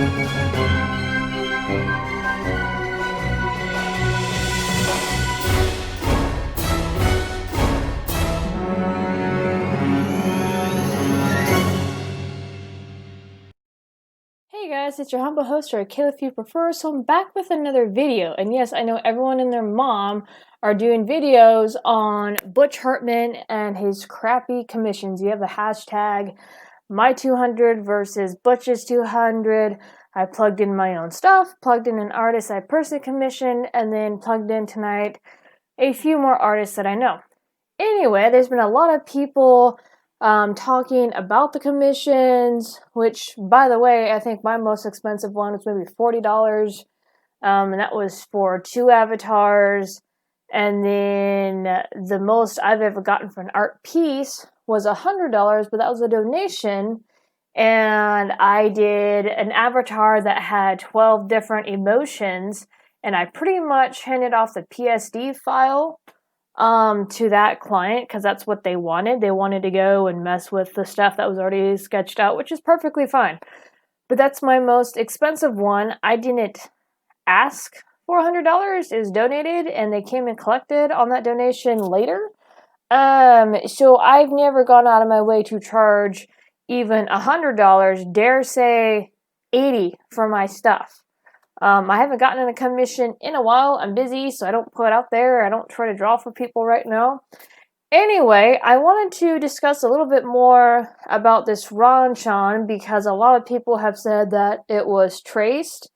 Hey guys, it's your humble host, or Kayla if you prefer. So I'm back with another video, and yes, I know everyone and their mom are doing videos on Butch Hartman and his crappy commissions. You have the hashtag my 200 versus Butch's 200. I plugged in my own stuff, plugged in an artist I personally commissioned, and then plugged in tonight a few more artists that I know. Anyway, there's been a lot of people talking about the commissions, which, by the way, I think my most expensive one was maybe $40, and that was for 2 avatars. And then the most I've ever gotten for an art piece was $100, but that was a donation. And I did an avatar that had 12 different emotions, and I pretty much handed off the PSD file to that client because that's what they wanted. They wanted to go and mess with the stuff that was already sketched out, which is perfectly fine. But that's my most expensive one. I didn't ask for $100. It was donated, and they came and collected on that donation later. So I've never gone out of my way to charge even $100, dare say $80 for my stuff. I haven't gotten a commission in a while. I'm busy, so I don't put it out there. I don't try to draw for people right now. Anyway, I wanted to discuss a little bit more about this Ranchan because a lot of people have said that it was traced.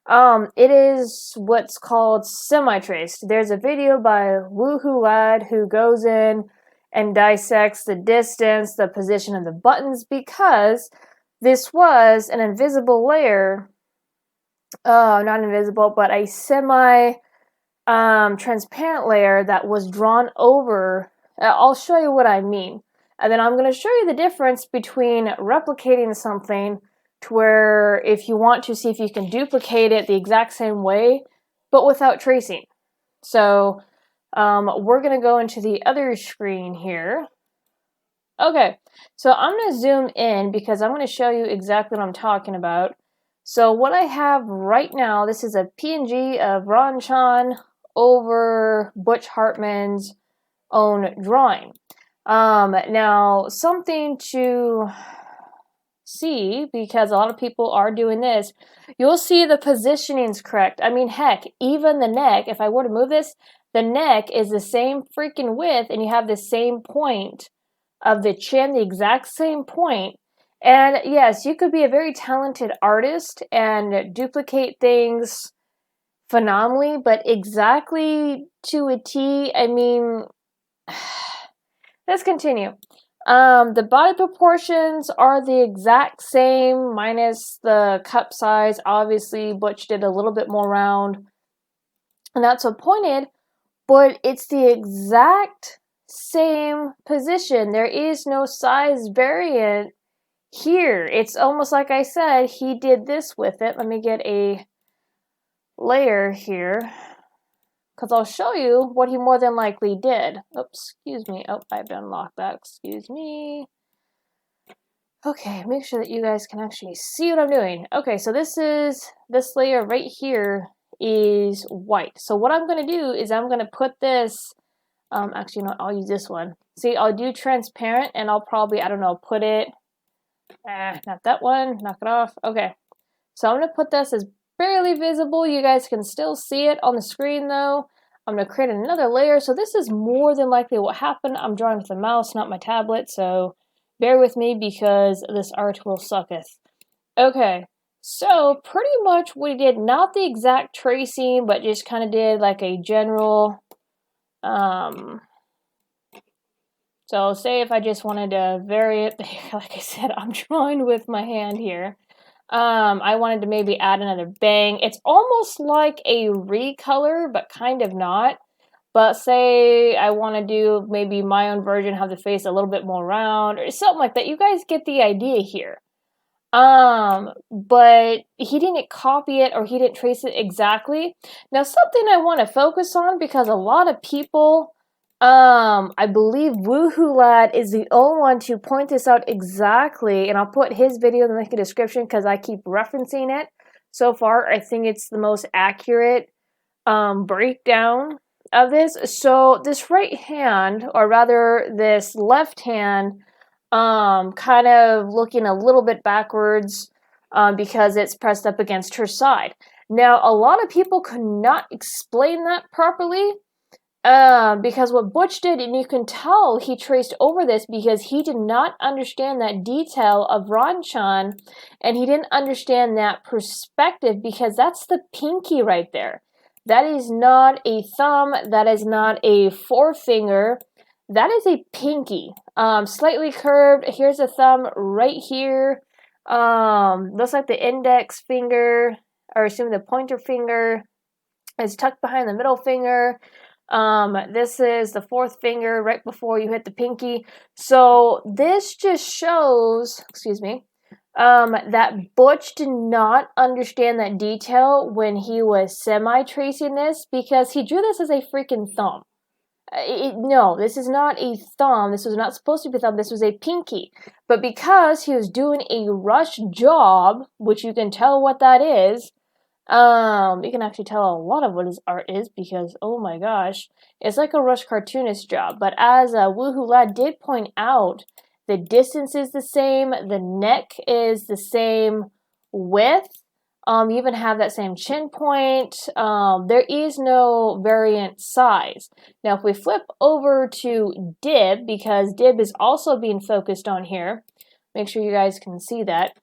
It is what's called semi-traced. There's a video by WooHooLad who goes in and dissects the distance, the position of the buttons, because this was an invisible layer. Not invisible, but a semi-transparent layer that was drawn over. I'll show you what I mean. And then I'm going to show you the difference between replicating something to where if you want to see if you can duplicate it the exact same way, but without tracing. So we're going to go into the other screen here. Okay, so I'm going to zoom in because I'm going to show you exactly what I'm talking about. So what I have right now, this is a PNG of Ranchan over Butch Hartman's own drawing. Now, something to see, because a lot of people are doing this, you'll see the positioning's correct. I mean, heck, even the neck, if I were to move this, the neck is the same freaking width, and you have the same point of the chin, the exact same point. And yes, you could be a very talented artist and duplicate things phenomenally, but exactly to a T, I mean, let's continue. The body proportions are the exact same, minus the cup size. Obviously, Butch did a little bit more round, and that's what pointed, but it's the exact same position. There is no size variant here. It's almost like I said, he did this with it. Let me get a layer here, because I'll show you what he more than likely did. Oops, excuse me. Oh, I have to unlock that. Excuse me. Okay, make sure that you guys can actually see what I'm doing. Okay, so this layer right here is white. So what I'm going to do is I'm going to put this, actually, no, I'll use this one. See, I'll do transparent, and I'll probably, I don't know, put it, not that one, knock it off. Okay, so I'm going to put this as barely visible. You guys can still see it on the screen though. I'm going to create another layer. So this is more than likely what happened. I'm drawing with a mouse, not my tablet, so bear with me because this art will sucketh. Okay, so pretty much what he did, not the exact tracing, but just kind of did like a general, so say if I just wanted to vary it, like I said, I'm drawing with my hand here. I wanted to maybe add another bang. It's almost like a recolor, but kind of not. But say I want to do maybe my own version, have the face a little bit more round, or something like that. You guys get the idea here. But he didn't copy it, or he didn't trace it exactly. Now, something I want to focus on, because a lot of people I believe WooHooLad is the only one to point this out exactly, and I'll put his video in the link in the description because I keep referencing it. So far, I think it's the most accurate breakdown of this. So this right hand, or rather this left hand, kind of looking a little bit backwards because it's pressed up against her side. Now, a lot of people could not explain that properly. Because what Butch did, and you can tell he traced over this because he did not understand that detail of Ranchan, and he didn't understand that perspective because that's the pinky right there. That is not a thumb, that is not a forefinger, that is a pinky. Slightly curved, here's a thumb right here. Looks like the index finger, or assuming the pointer finger is tucked behind the middle finger. This is the fourth finger right before you hit the pinky. So this just shows, that Butch did not understand that detail when he was semi-tracing this because he drew this as a freaking thumb. No, this is not a thumb. This was not supposed to be a thumb. This was a pinky. But because he was doing a rush job, which you can tell what that is, you can actually tell a lot of what his art is because, oh my gosh, it's like a rush cartoonist job. But as WooHooLad did point out, the distance is the same, the neck is the same width. You even have that same chin point. There is no variant size. Now, if we flip over to Dib, because Dib is also being focused on here, make sure you guys can see that.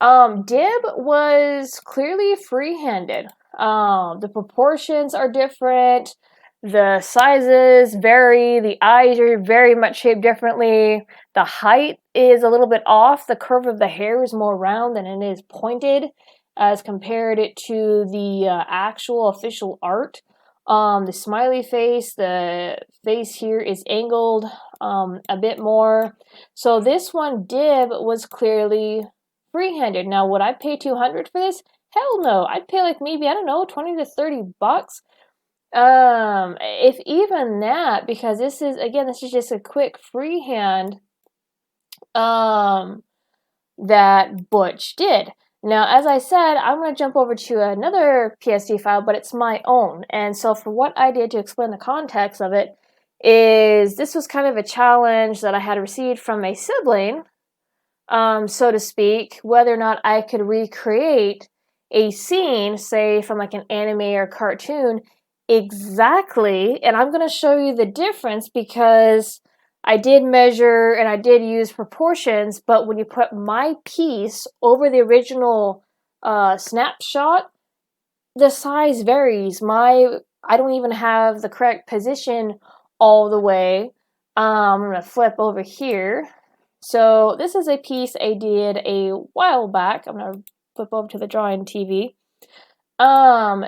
Dib was clearly free-handed. The proportions are different. The sizes vary. The eyes are very much shaped differently. The height is a little bit off. The curve of the hair is more round than it is pointed as compared to the actual official art. The smiley face, the face here is angled a bit more. So this one, Dib, was clearly free-handed. Now, would I pay $200 for this? Hell no. I'd pay like maybe, I don't know, 20 to 30 bucks. If even that, because this is just a quick freehand that Butch did. Now, as I said, I'm going to jump over to another PSD file, but it's my own. And so for what I did to explain the context of it is this was kind of a challenge that I had received from a sibling, so to speak, whether or not I could recreate a scene, say from like an anime or cartoon, exactly. And I'm going to show you the difference because I did measure and I did use proportions, but when you put my piece over the original snapshot, the size varies. I don't even have the correct position all the way. I'm going to flip over here. So this is a piece I did a while back. I'm going to flip over to the drawing TV.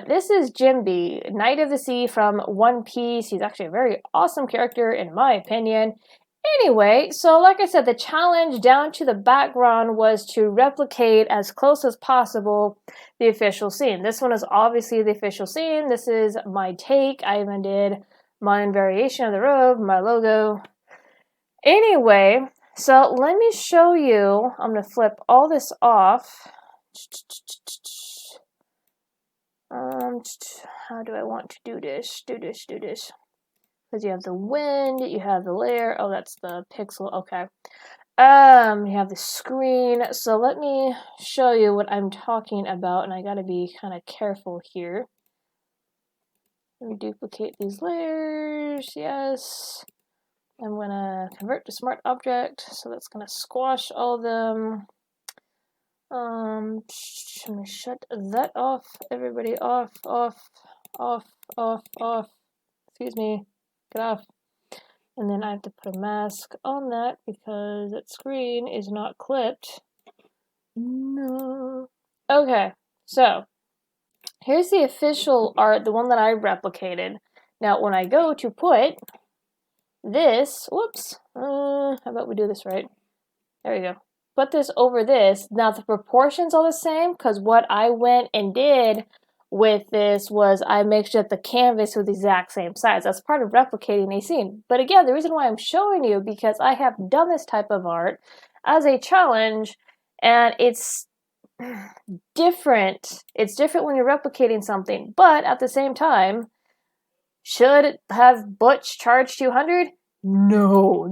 This is Jimby, Knight of the Sea from One Piece. He's actually a very awesome character in my opinion. Anyway, so like I said, the challenge down to the background was to replicate as close as possible the official scene. This one is obviously the official scene. This is my take. I even did my own variation of the robe, my logo. Anyway, so let me show you. I'm going to flip all this off. How do I want to do this? Do this. Because you have the wind, you have the layer. Oh, that's the pixel. Okay. You have the screen. So let me show you what I'm talking about, and I gotta be kind of careful here. Let me duplicate these layers. Yes. I'm gonna convert to smart object, so that's gonna squash all of them. I'm gonna shut that off. Everybody off. Excuse me. Get off. And then I have to put a mask on that because that screen is not clipped. No. Okay, so here's the official art, the one that I replicated. Now, when I go to put this, whoops, how about we do this right? There we go. Put this over this. Now, the proportions are the same because what I went and did with this was I make sure that the canvas was the exact same size. That's part of replicating a scene. But again, the reason why I'm showing you, because I have done this type of art as a challenge, and it's different. It's different when you're replicating something, but at the same time, should it have Butch charge 200? No,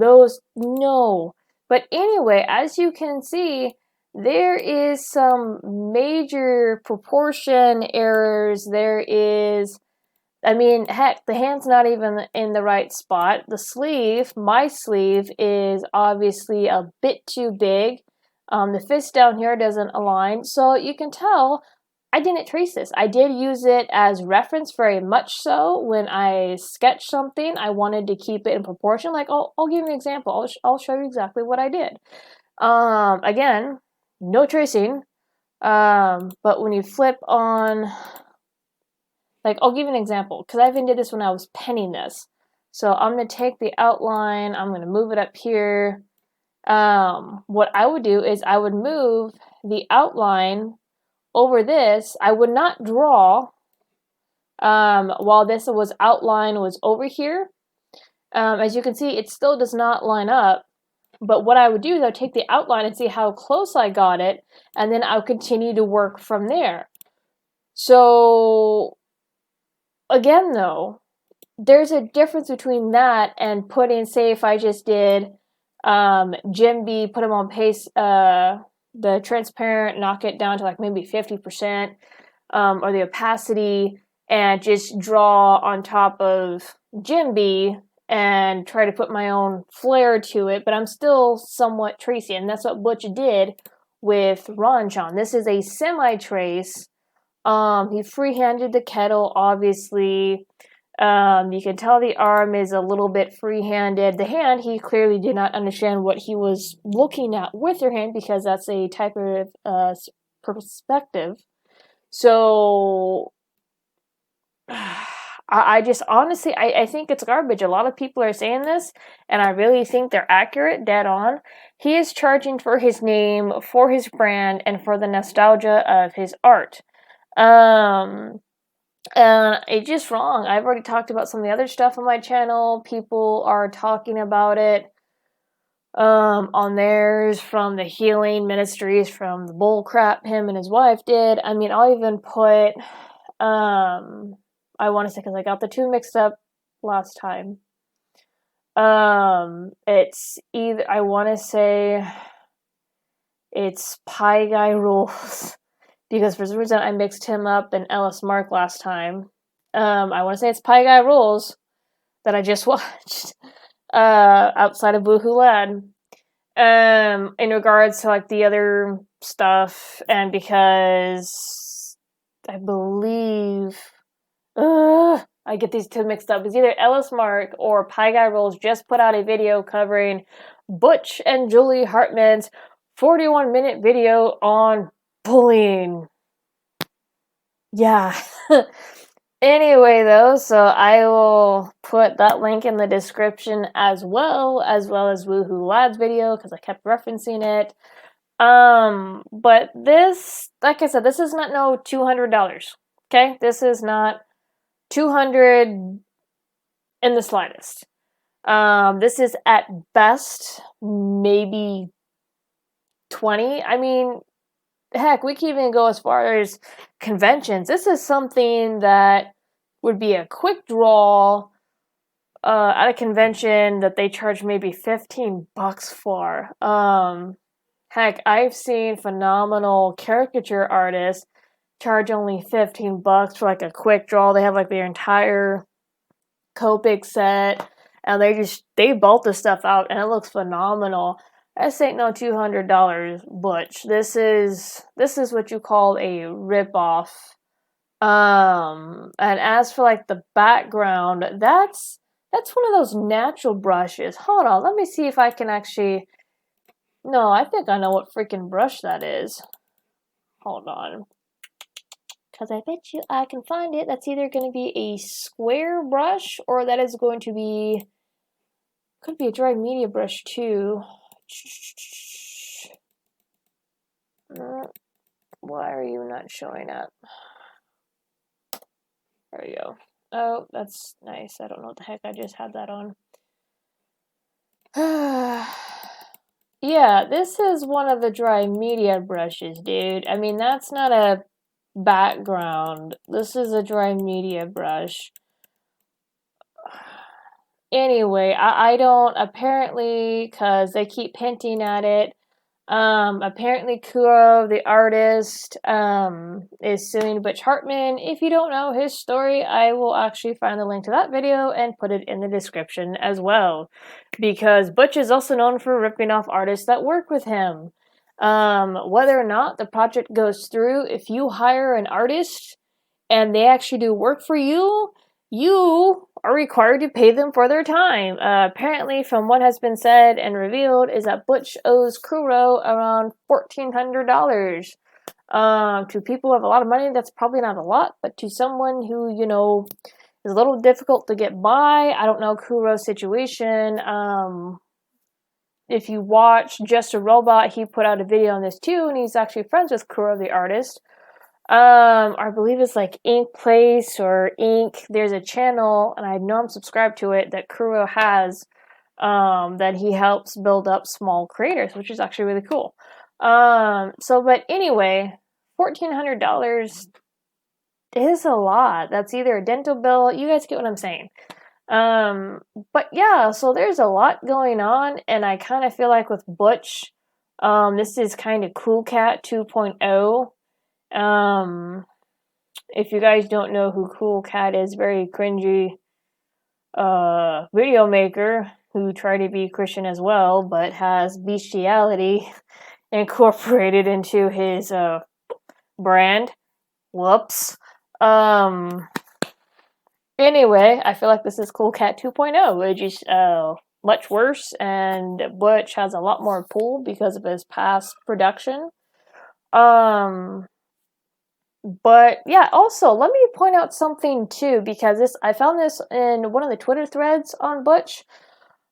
no. But anyway, as you can see, there is some major proportion errors. There is, I mean, heck, the hand's not even in the right spot. The sleeve, my sleeve, is obviously a bit too big. The fist down here doesn't align. So you can tell I didn't trace this. I did use it as reference very much so. When I sketched something, I wanted to keep it in proportion. Like, I'll give you an example. I'll show you exactly what I did. Again, no tracing. But when you flip on, like, I'll give you an example, because I even did this when I was penning this. So I'm going to take the outline, I'm going to move it up here. What I would do is I would move the outline over this. I would not draw while this outline was over here. As you can see, it still does not line up. But what I would do is I would take the outline and see how close I got it, and then I'll continue to work from there. So again, though, there's a difference between that and putting, say, if I just did Jim B, put him on paste, the transparent, knock it down to like maybe 50%, or the opacity, and just draw on top of Jim B and try to put my own flair to it, but I'm still somewhat tracey, and that's what Butch did with Ranjan. This is a semi-trace. He freehanded the kettle, obviously. You can tell the arm is a little bit free-handed. The hand, he clearly did not understand what he was looking at with your hand, because that's a type of perspective. So I just honestly, I think it's garbage. A lot of people are saying this, and I really think they're accurate, dead on. He is charging for his name, for his brand, and for the nostalgia of his art. And it's just wrong. I've already talked about some of the other stuff on my channel. People are talking about it on theirs, from the healing ministries, from the bull crap him and his wife did. I mean, I'll even put I want to say, because I got the two mixed up last time. It's either, I want to say it's Pie Guy Rules, because for some reason I mixed him up and Ellis Mark last time. I want to say it's Pie Guy Rules that I just watched outside of WooHooLad. In regards to like the other stuff, and because I believe I get these two mixed up. It's either Ellis Mark or Pie Guy Rolls just put out a video covering Butch and Julie Hartman's 41-minute video on bullying. Yeah. Anyway, though, so I will put that link in the description as well as WooHooLad's video, because I kept referencing it. But this, like I said, this is not no $200. Okay? This is not $200 in the slightest. This is at best maybe $20. I mean, heck, we can even go as far as conventions. This is something that would be a quick draw at a convention that they charge maybe $15 for. Heck, I've seen phenomenal caricature artists charge only $15 for like a quick draw. They have like their entire Copic set, and they bolt the stuff out, and it looks phenomenal. This ain't no $200, Butch. This is what you call a ripoff. And as for like the background, that's one of those natural brushes. Hold on, let me see if I can actually. No, I think I know what freaking brush that is. Hold on. Because I bet you I can find it. That's either going to be a square brush, or that is going to be, could be a dry media brush too. Why are you not showing up? There we go. Oh, that's nice. I don't know what the heck I just had that on. Yeah, this is one of the dry media brushes, dude. I mean, that's not a background. This is a dry media brush. Anyway, I don't, apparently, because they keep hinting at it, apparently Kuro, the artist, is suing Butch Hartman. If you don't know his story, I will actually find the link to that video and put it in the description as well. Because Butch is also known for ripping off artists that work with him. Whether or not the project goes through, if you hire an artist and they actually do work for you, you are required to pay them for their time. Apparently, from what has been said and revealed, is that Butch owes Kuro around $1,400. To people who have a lot of money, that's probably not a lot, but to someone who, you know, is a little difficult to get by, I don't know Kuro's situation. If you watch Just a Robot, he put out a video on this too, and he's actually friends with Kuro the artist. I believe it's like Ink Place or Ink. There's a channel, and I know I'm subscribed to it, that Kuro has, that he helps build up small creators, which is actually really cool. But anyway, $1,400 is a lot. That's either a dental bill. You guys get what I'm saying. But yeah, so there's a lot going on, and I kind of feel like with Butch, this is kind of Cool Cat 2.0. If you guys don't know who Cool Cat is, very cringy video maker who tried to be Christian as well, but has bestiality incorporated into his brand. Whoops. Anyway, I feel like this is Cool Cat 2.0, which is much worse, and Butch has a lot more pull because of his past production. But yeah, also, let me point out something too, because I found this in one of the Twitter threads on Butch.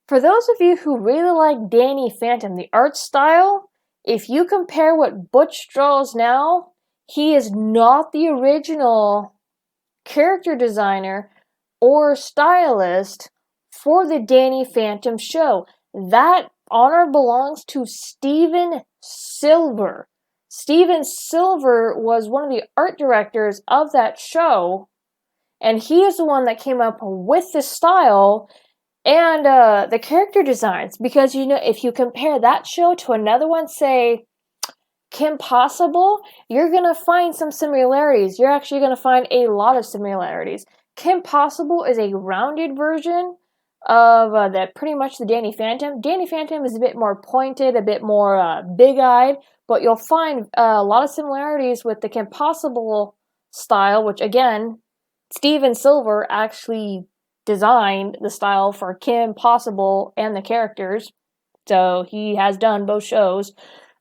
For those of you who really like Danny Phantom, the art style, if you compare what Butch draws now, he is not the original character designer or stylist for the Danny Phantom show. That honor belongs to Steven Silver. Steven Silver was one of the art directors of that show, and he is the one that came up with the style and the character designs. Because, you know, if you compare that show to another one, say Kim Possible, you're going to find some similarities. You're actually going to find a lot of similarities. Kim Possible is a rounded version of that, pretty much the Danny Phantom. Danny Phantom is a bit more pointed, a bit more big-eyed, but you'll find a lot of similarities with the Kim Possible style, which again, Steven Silver actually designed the style for Kim Possible and the characters, so he has done both shows.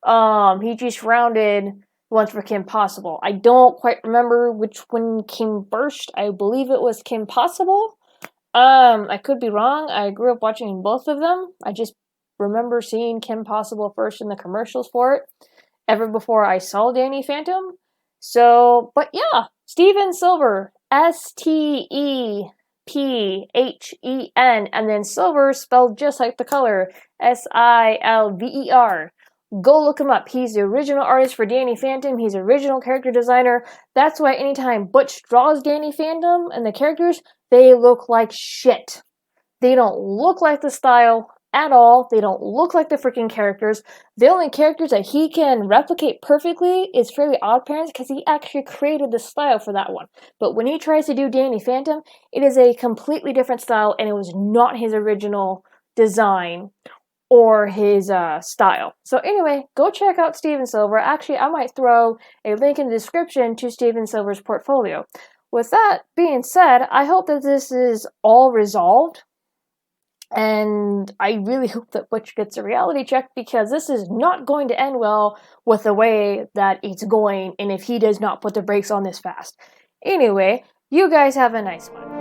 He just rounded ones for Kim Possible. I don't quite remember which one came first. I believe it was Kim Possible. I could be wrong. I grew up watching both of them. I just remember seeing Kim Possible first in the commercials for it, ever before I saw Danny Phantom. So, but yeah, Steven Silver, Stephen, and then Silver spelled just like the color, Silver. Go look him up. He's the original artist for Danny Phantom. He's the original character designer. That's why anytime Butch draws Danny Phantom and the characters, they look like shit. They don't look like the style at all. They don't look like the freaking characters. The only characters that he can replicate perfectly is Fairly Oddparents, because he actually created the style for that one. But when he tries to do Danny Phantom, it is a completely different style, and it was not his original design or his style. So anyway, go check out Steven Silver. Actually, I might throw a link in the description to Steven Silver's portfolio. With that being said, I hope that this is all resolved, and I really hope that Butch gets a reality check, because this is not going to end well with the way that it's going, and if he does not put the brakes on this fast. Anyway, you guys have a nice one.